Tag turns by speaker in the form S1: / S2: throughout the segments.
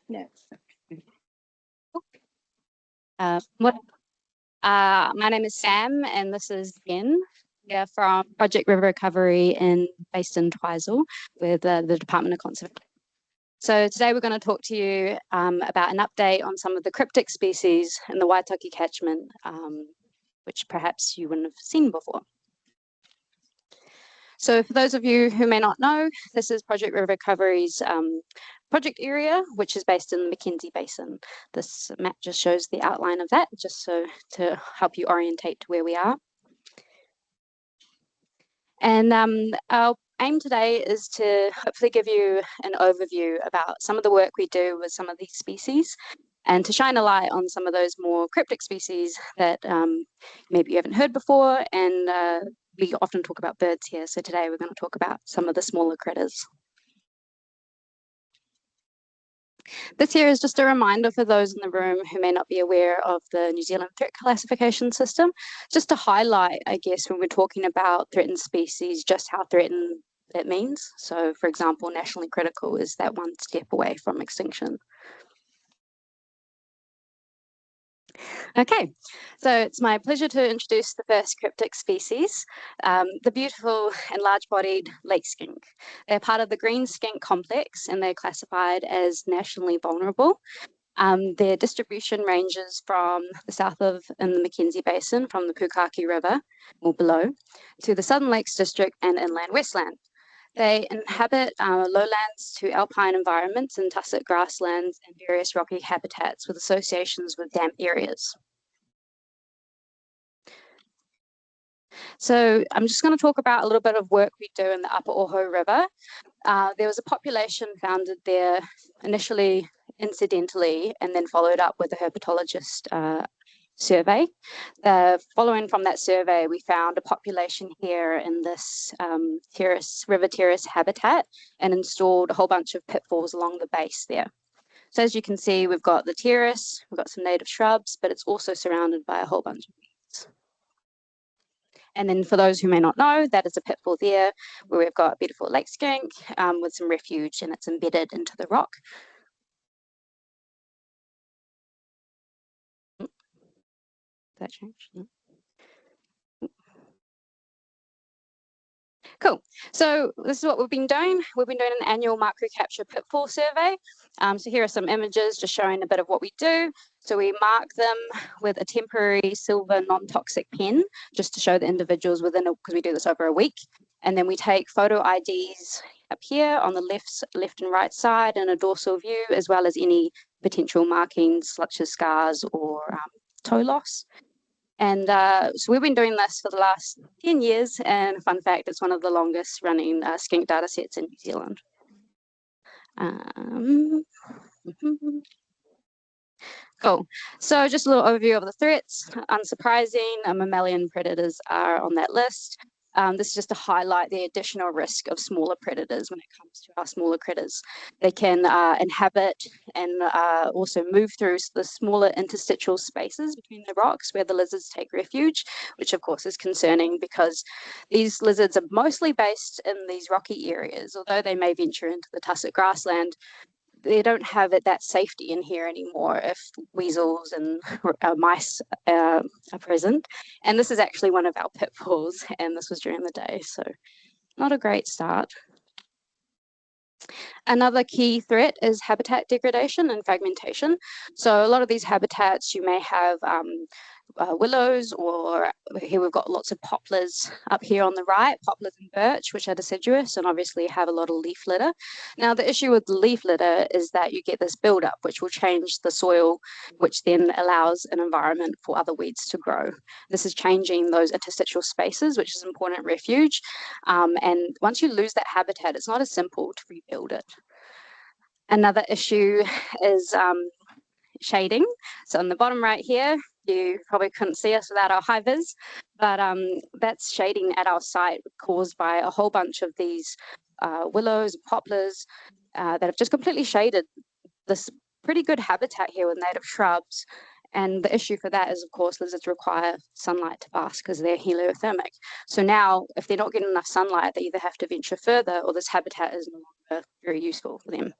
S1: No.
S2: My name is Sam, and this is Jen. We're from Project River Recovery based in Twizel with the Department of Conservation. So today we're going to talk to you about an update on some of the cryptic species in the Waitaki catchment, which perhaps you wouldn't have seen before. So for those of you who may not know, this is Project River Recovery's project area, which is based in the Mackenzie Basin. This map just shows the outline of that, just so to help you orientate to where we are. And our aim today is to hopefully give you an overview about some of the work we do with some of these species, and to shine a light on some of those more cryptic species that maybe you haven't heard before. And we often talk about birds here, so today we're going to talk about some of the smaller critters. This here is just a reminder for those in the room who may not be aware of the New Zealand threat classification system, just to highlight, I guess, when we're talking about threatened species, just how threatened it means. So, for example, nationally critical is that one step away from extinction. Okay, so it's my pleasure to introduce the first cryptic species, the beautiful and large-bodied lake skink. They're part of the green skink complex, and they're classified as nationally vulnerable. Their distribution ranges from the south in the Mackenzie Basin, from the Pukaki River, or below, to the Southern Lakes District and inland Westland. They inhabit lowlands to alpine environments and tussock grasslands and various rocky habitats with associations with damp areas. So I'm just going to talk about a little bit of work we do in the Upper Oho River. There was a population founded there initially incidentally, and then followed up with a herpetologist survey. Following from that survey, we found a population here in this river terrace habitat, and installed a whole bunch of pitfalls along the base there. So as you can see, we've got the terrace, we've got some native shrubs, but it's also surrounded by a whole bunch of weeds. And then for those who may not know, that is a pitfall there where we've got a beautiful lake skink with some refuge, and it's embedded into the rock. That changed? No. Cool. So this is what we've been doing. We've been doing an annual micro capture pitfall survey. So here are some images just showing a bit of what we do. So we mark them with a temporary silver non-toxic pen, just to show the individuals within it, because we do this over a week. And then we take photo IDs up here on the left and right side and a dorsal view, as well as any potential markings such as scars or toe loss. And so we've been doing this for the last 10 years, and fun fact, it's one of the longest running skink data sets in New Zealand. Cool. So just a little overview of the threats. Unsurprising, mammalian predators are on that list. This is just to highlight the additional risk of smaller predators when it comes to our smaller critters. They can inhabit and also move through the smaller interstitial spaces between the rocks where the lizards take refuge, which of course is concerning because these lizards are mostly based in these rocky areas. Although they may venture into the tussock grassland, they don't have that safety in here anymore if weasels and mice are present. And this is actually one of our pitfalls, and this was during the day, so not a great start. Another key threat is habitat degradation and fragmentation. So a lot of these habitats, you may have willows, or here we've got lots of poplars up here on the right, poplars and birch, which are deciduous and obviously have a lot of leaf litter. Now, the issue with the leaf litter is that you get this buildup, which will change the soil, which then allows an environment for other weeds to grow. This is changing those interstitial spaces, which is important refuge. And once you lose that habitat, it's not as simple to rebuild it. Another issue is shading. So on the bottom right here, you probably couldn't see us without our high vis, but that's shading at our site caused by a whole bunch of these willows and poplars that have just completely shaded this pretty good habitat here with native shrubs. And the issue for that is, of course, lizards require sunlight to bask because they're heliothermic. So now, if they're not getting enough sunlight, they either have to venture further, or this habitat is no longer very useful for them.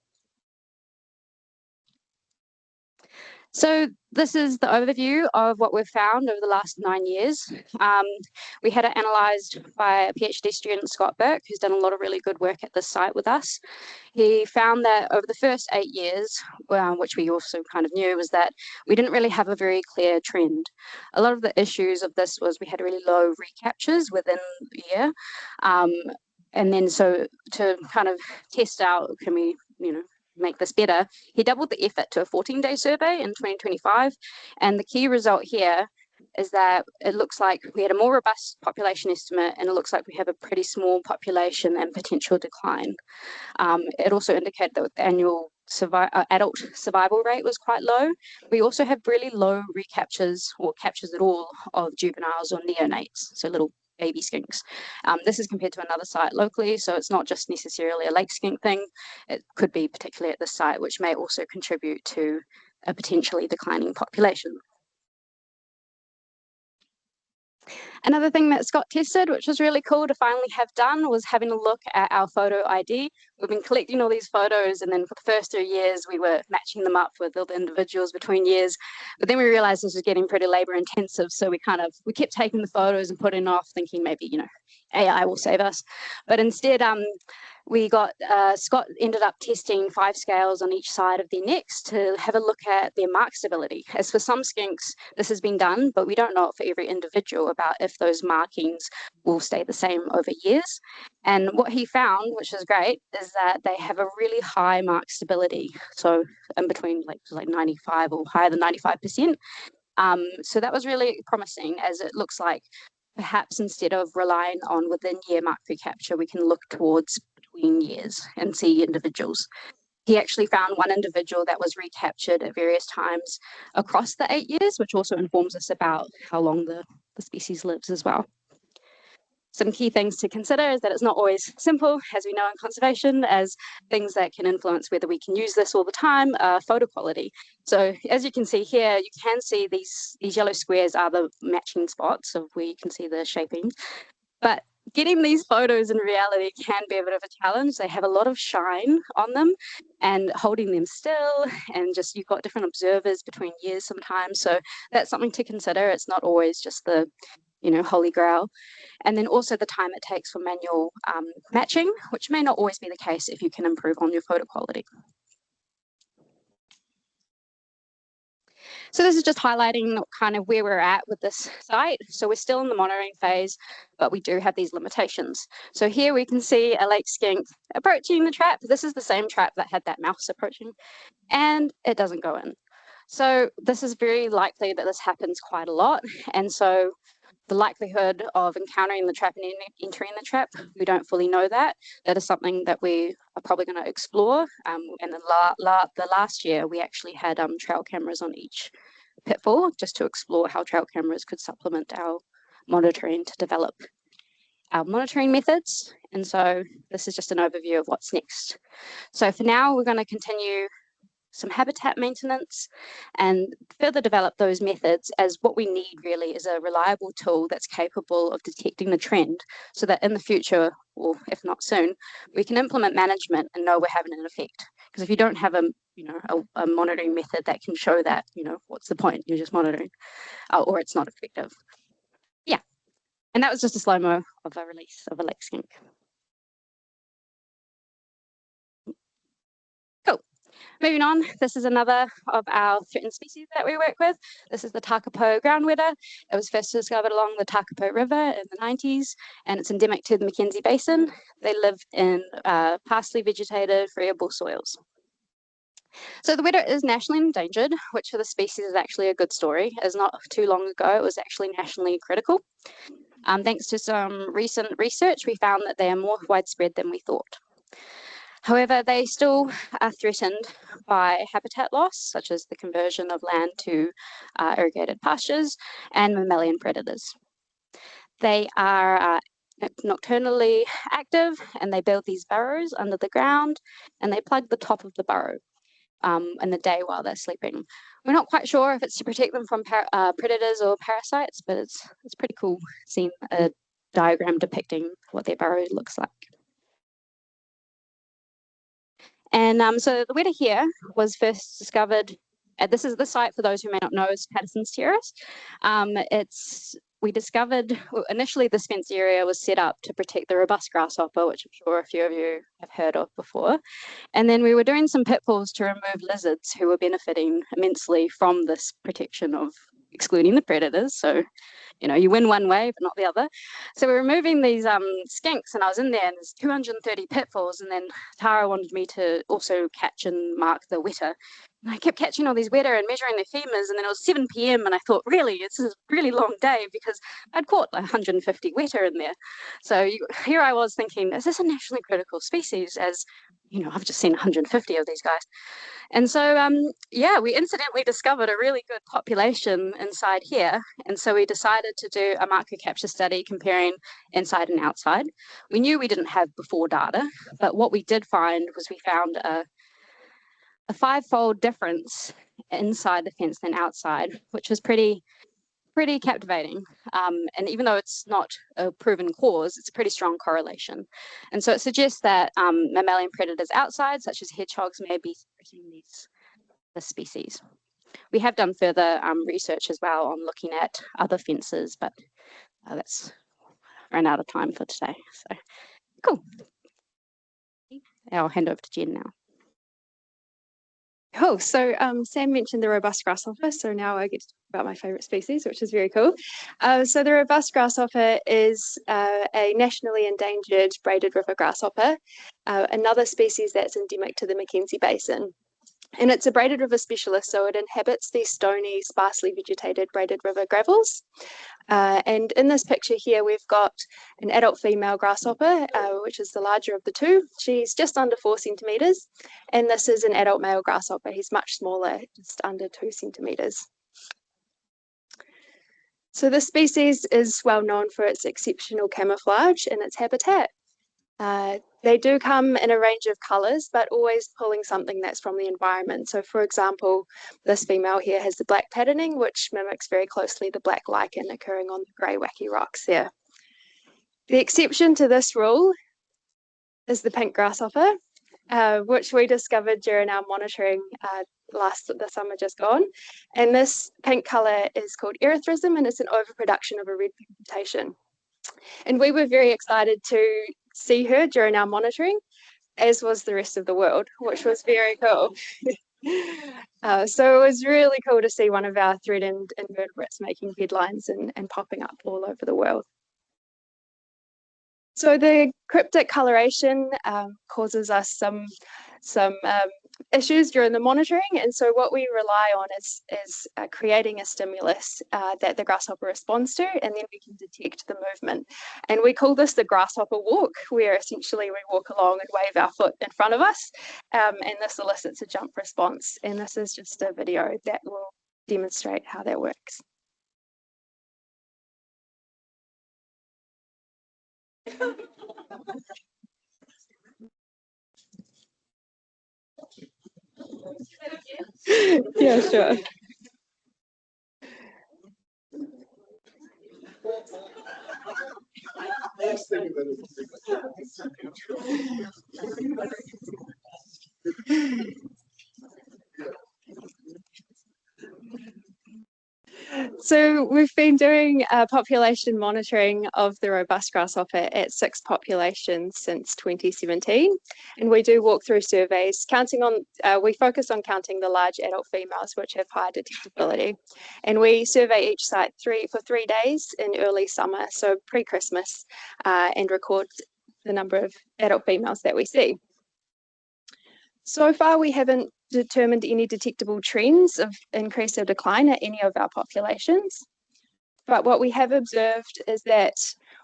S2: So this is the overview of what we've found over the last 9 years. We had it analysed by a PhD student, Scott Burke, who's done a lot of really good work at this site with us. He found that over the first 8 years, which we also kind of knew, was that we didn't really have a very clear trend. A lot of the issues of this was we had really low recaptures within the year. And then so to kind of test out, can we, make this better, he doubled the effort to a 14-day survey in 2025. And the key result here is that it looks like we had a more robust population estimate, and it looks like we have a pretty small population and potential decline. It also indicated that the annual adult survival rate was quite low. We also have really low recaptures or captures at all of juveniles or neonates, so little baby skinks. This is compared to another site locally, so it's not just necessarily a lake skink thing. It could be particularly at this site, which may also contribute to a potentially declining population. Another thing that Scott tested, which was really cool to finally have done, was having a look at our photo ID. We've been collecting all these photos, and then for the first 3 years, we were matching them up with all the individuals between years. But then we realized this was getting pretty labor intensive, so we kept taking the photos and putting off, thinking maybe, AI will save us. But instead, Scott ended up testing 5 scales on each side of their necks to have a look at their mark stability. As for some skinks, this has been done, but we don't know for every individual about if those markings will stay the same over years. And what he found, which is great, is that they have a really high mark stability. So in between like 95 or higher than 95%. So that was really promising, as it looks like perhaps instead of relying on within year mark recapture, we can look towards between years and see individuals. He actually found one individual that was recaptured at various times across the 8 years, which also informs us about how long the species lives as well. Some key things to consider is that it's not always simple, as we know in conservation, as things that can influence whether we can use this all the time are photo quality. So as you can see here, you can see these yellow squares are the matching spots of where you can see the shaping. But getting these photos in reality can be a bit of a challenge. They have a lot of shine on them, and holding them still, and just you've got different observers between years sometimes. So that's something to consider. It's not always just the holy grail. And then also the time it takes for manual matching, which may not always be the case if you can improve on your photo quality. So this is just highlighting kind of where we're at with this site. So we're still in the monitoring phase, but we do have these limitations. So here we can see a lake skink approaching the trap. This is the same trap that had that mouse approaching, and it doesn't go in. So this is very likely that this happens quite a lot. And so the likelihood of encountering the trap and entering the trap, we don't fully know that. That is something that we are probably going to explore. And the last year, we actually had trail cameras on each pitfall just to explore how trail cameras could supplement our monitoring to develop our monitoring methods. And so this is just an overview of what's next. So for now, we're going to continue some habitat maintenance and further develop those methods, as what we need really is a reliable tool that's capable of detecting the trend, so that in the future, or if not soon, we can implement management and know we're having an effect. Because if you don't have a monitoring method that can show that, what's the point? You're just monitoring, or it's not effective. Yeah, and that was just a slow-mo of a release of a lake skink. Moving on, this is another of our threatened species that we work with. This is the Takapo groundwetter. It was first discovered along the Takapo River in the 90s, and it's endemic to the Mackenzie Basin. They live in sparsely vegetated, friable soils. So the wetter is nationally endangered, which for the species is actually a good story, as not too long ago it was actually nationally critical. Thanks to some recent research, we found that they are more widespread than we thought. However, they still are threatened by habitat loss, such as the conversion of land to irrigated pastures and mammalian predators. They are nocturnally active, and they build these burrows under the ground, and they plug the top of the burrow in the day while they're sleeping. We're not quite sure if it's to protect them from predators or parasites, but it's pretty cool seeing a diagram depicting what their burrow looks like. And so the wetter here was first discovered this is the site, for those who may not know, is Patterson's Terrace. We discovered, initially this fence area was set up to protect the robust grasshopper, which I'm sure a few of you have heard of before. And then we were doing some pitfalls to remove lizards who were benefiting immensely from this protection of excluding the predators. So, you know, you win one way, but not the other. So we're removing these skinks, and I was in there, and there's 230 pitfalls. And then Tara wanted me to also catch and mark the weta. And I kept catching all these weta and measuring their femurs, and then it was 7 p.m. and I thought, really, it's a really long day, because I'd caught like 150 weta in there. So here I was thinking, is this a nationally critical species? As you know, I've just seen 150 of these guys. And so, yeah, we incidentally discovered a really good population inside here. And so we decided to do a marker capture study comparing inside and outside. We knew we didn't have before data, but what we did find was we found a 5-fold difference inside the fence than outside, which was pretty captivating. And even though it's not a proven cause, it's a pretty strong correlation. And so it suggests that mammalian predators outside, such as hedgehogs, may be threatening this species. We have done further research as well on looking at other fences, but that's run out of time for today. So cool. I'll hand over to Jen now.
S1: Cool. So Sam mentioned the robust grasshopper, so now I get to talk about my favourite species, which is very cool. So the robust grasshopper is a nationally endangered braided river grasshopper, another species that's endemic to the Mackenzie Basin. And it's a braided river specialist, so it inhabits these stony, sparsely vegetated braided river gravels. And in this picture here, we've got an adult female grasshopper, which is the larger of the two. She's just under 4 centimetres. And this is an adult male grasshopper. He's much smaller, just under 2 centimetres. So this species is well known for its exceptional camouflage in its habitat. They do come in a range of colours, but always pulling something that's from the environment. So for example, this female here has the black patterning, which mimics very closely the black lichen occurring on the grey wacky rocks there. The exception to this rule is the pink grasshopper, which we discovered during our monitoring the summer just gone. And this pink colour is called erythrism, and it's an overproduction of a red pigmentation. And we were very excited to see her during our monitoring, as was the rest of the world, which was very cool. So it was really cool to see one of our threatened invertebrates making headlines and popping up all over the world. So the cryptic coloration causes us some issues during the monitoring, and so what we rely on is creating a stimulus that the grasshopper responds to, and then we can detect the movement. And we call this the grasshopper walk, where essentially we walk along and wave our foot in front of us, and this elicits a jump response. And this is just a video that will demonstrate how that works. Yeah, sure. So we've been doing population monitoring of the robust grasshopper at 6 populations since 2017, and we do walk through surveys we focus on counting the large adult females which have high detectability, and we survey each site for 3 days in early summer, so pre-Christmas, and record the number of adult females that we see. So far, we haven't determined any detectable trends of increase or decline at any of our populations. But what we have observed is that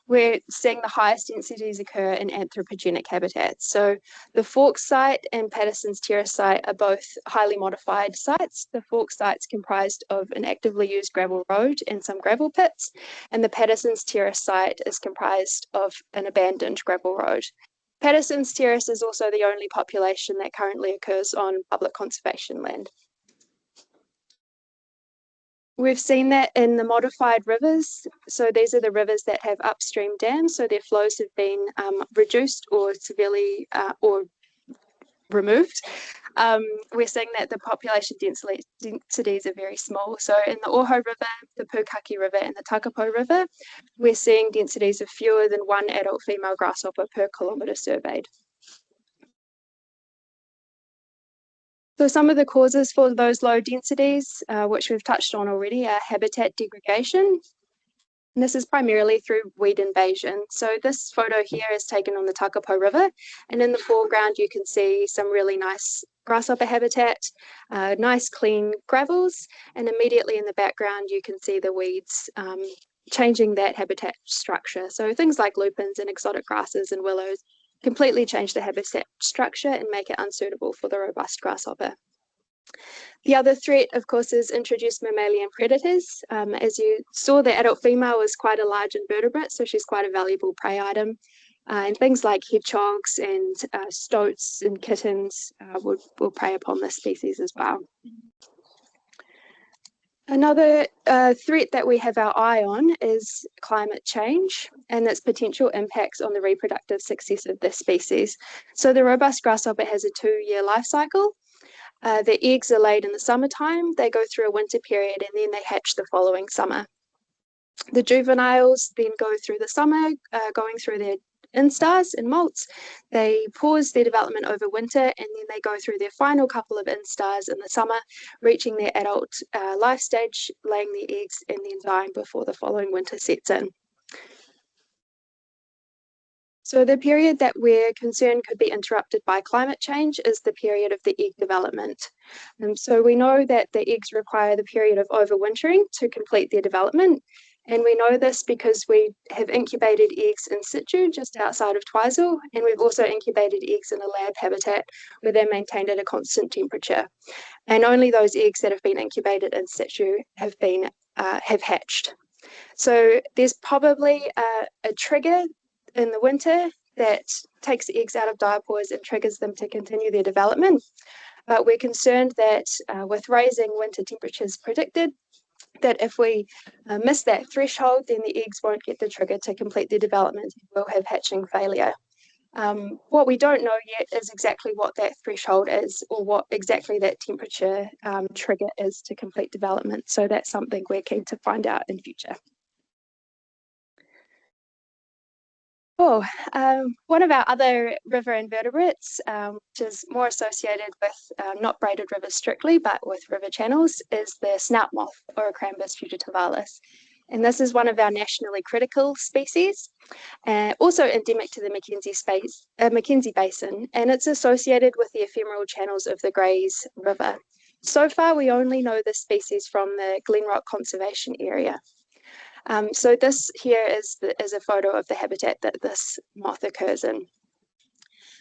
S1: we're seeing the highest densities occur in anthropogenic habitats. So the Fork site and Patterson's Terrace site are both highly modified sites. The Fork site's comprised of an actively used gravel road and some gravel pits, and the Patterson's Terrace site is comprised of an abandoned gravel road. Patterson's Terrace is also the only population that currently occurs on public conservation land. We've seen that in the modified rivers. So these are the rivers that have upstream dams, so their flows have been reduced or severely or removed. We're seeing that the population densities are very small. So in the Oho River, the Pukaki River, and the Takapo River, we're seeing densities of fewer than 1 adult female grasshopper per kilometre surveyed. So some of the causes for those low densities, which we've touched on already, are habitat degradation. And this is primarily through weed invasion. So this photo here is taken on the Takapo River, and in the foreground you can see some really nice grasshopper habitat, nice clean gravels, and immediately in the background you can see the weeds changing that habitat structure. So things like lupins and exotic grasses and willows completely change the habitat structure and make it unsuitable for the robust grasshopper. The other threat, of course, is introduced mammalian predators. As you saw, the adult female is quite a large invertebrate, so she's quite a valuable prey item. And things like hedgehogs and stoats and kittens will prey upon this species as well. Another threat that we have our eye on is climate change and its potential impacts on the reproductive success of this species. So the robust grasshopper has a 2-year life cycle. The eggs are laid in the summertime, they go through a winter period, and then they hatch the following summer. The juveniles then go through the summer, going through their instars and molts. They pause their development over winter, and then they go through their final couple of instars in the summer, reaching their adult life stage, laying their eggs, and then dying before the following winter sets in. So the period that we're concerned could be interrupted by climate change is the period of the egg development. So we know that the eggs require the period of overwintering to complete their development. And we know this because we have incubated eggs in situ just outside of Twizel, and we've also incubated eggs in a lab habitat where they're maintained at a constant temperature. And only those eggs that have been incubated in situ have hatched. So there's probably a trigger in the winter that takes the eggs out of diapause and triggers them to continue their development. But we're concerned that with rising winter temperatures predicted, that if we miss that threshold, then the eggs won't get the trigger to complete their development and we'll have hatching failure. What we don't know yet is exactly what that threshold is, or what exactly that temperature trigger is to complete development. So that's something we're keen to find out in future. One of our other river invertebrates, which is more associated with not braided rivers strictly, but with river channels, is the snout moth, Orocrambus fugitivalis. And this is one of our nationally critical species, also endemic to the Mackenzie Basin, and it's associated with the ephemeral channels of the Greys River. So far, we only know this species from the Glenrock Conservation Area. So this here is a photo of the habitat that this moth occurs in.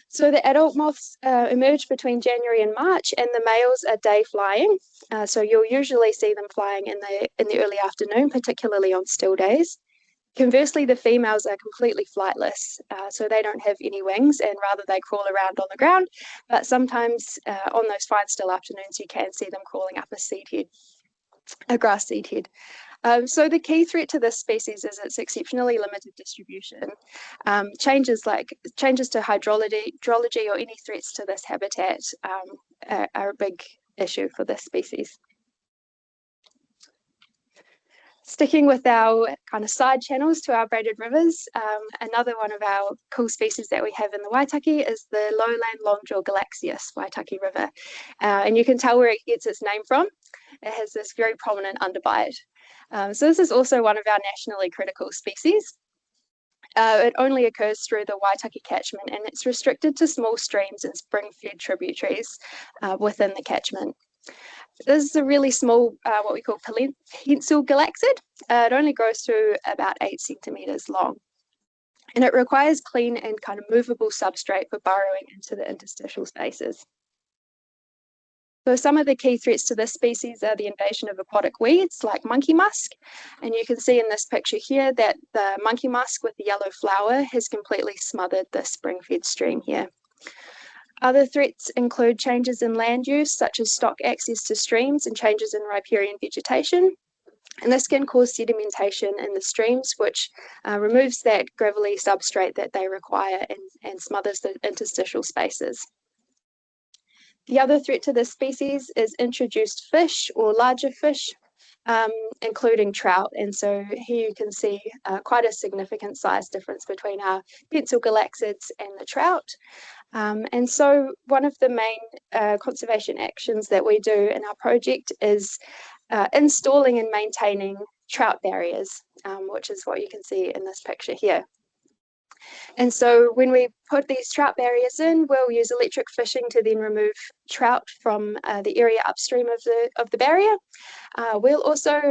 S1: So the adult moths emerge between January and March, and the males are day flying. So you'll usually see them flying in the early afternoon, particularly on still days. Conversely, the females are completely flightless, so they don't have any wings, and rather they crawl around on the ground. But sometimes on those fine still afternoons, you can see them crawling up a grass seed head. So the key threat to this species is its exceptionally limited distribution. Changes to hydrology or any threats to this habitat are a big issue for this species. Sticking with our kind of side channels to our braided rivers, another one of our cool species that we have in the Waitaki is the lowland longjaw galaxius Waitaki River. And you can tell where it gets its name from. It has this very prominent underbite. So this is also one of our nationally critical species. It only occurs through the Waitaki catchment, and it's restricted to small streams and spring-fed tributaries within the catchment. This is a really small, what we call pencil galaxid. It only grows to about 8 centimetres long. And it requires clean and kind of movable substrate for burrowing into the interstitial spaces. So some of the key threats to this species are the invasion of aquatic weeds like monkey musk. And you can see in this picture here that the monkey musk with the yellow flower has completely smothered the spring-fed stream here. Other threats include changes in land use, such as stock access to streams and changes in riparian vegetation. And this can cause sedimentation in the streams, which removes that gravelly substrate that they require and smothers the interstitial spaces. The other threat to this species is introduced fish or larger fish, including trout. And so here you can see quite a significant size difference between our pencil galaxids and the trout. And so one of the main conservation actions that we do in our project is installing and maintaining trout barriers, which is what you can see in this picture here. And so when we put these trout barriers in, we'll use electric fishing to then remove trout from the area upstream of the barrier. We'll also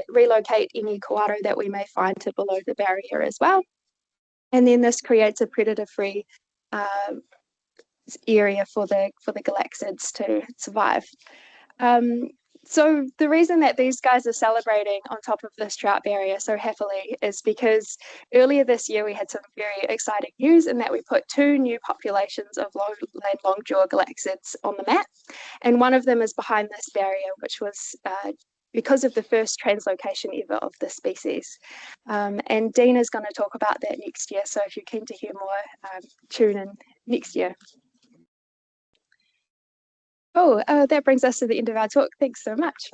S1: relocate any koaro that we may find to below the barrier as well. And then this creates a predator-free area for the galaxids to survive. So the reason that these guys are celebrating on top of this trout barrier so happily is because earlier this year we had some very exciting news in that we put 2 new populations of lowland longjaw galaxids on the map, and one of them is behind this barrier, which was because of the first translocation ever of this species. And Dean is going to talk about that next year, so if you're keen to hear more, tune in next year. Oh, that brings us to the end of our talk. Thanks so much.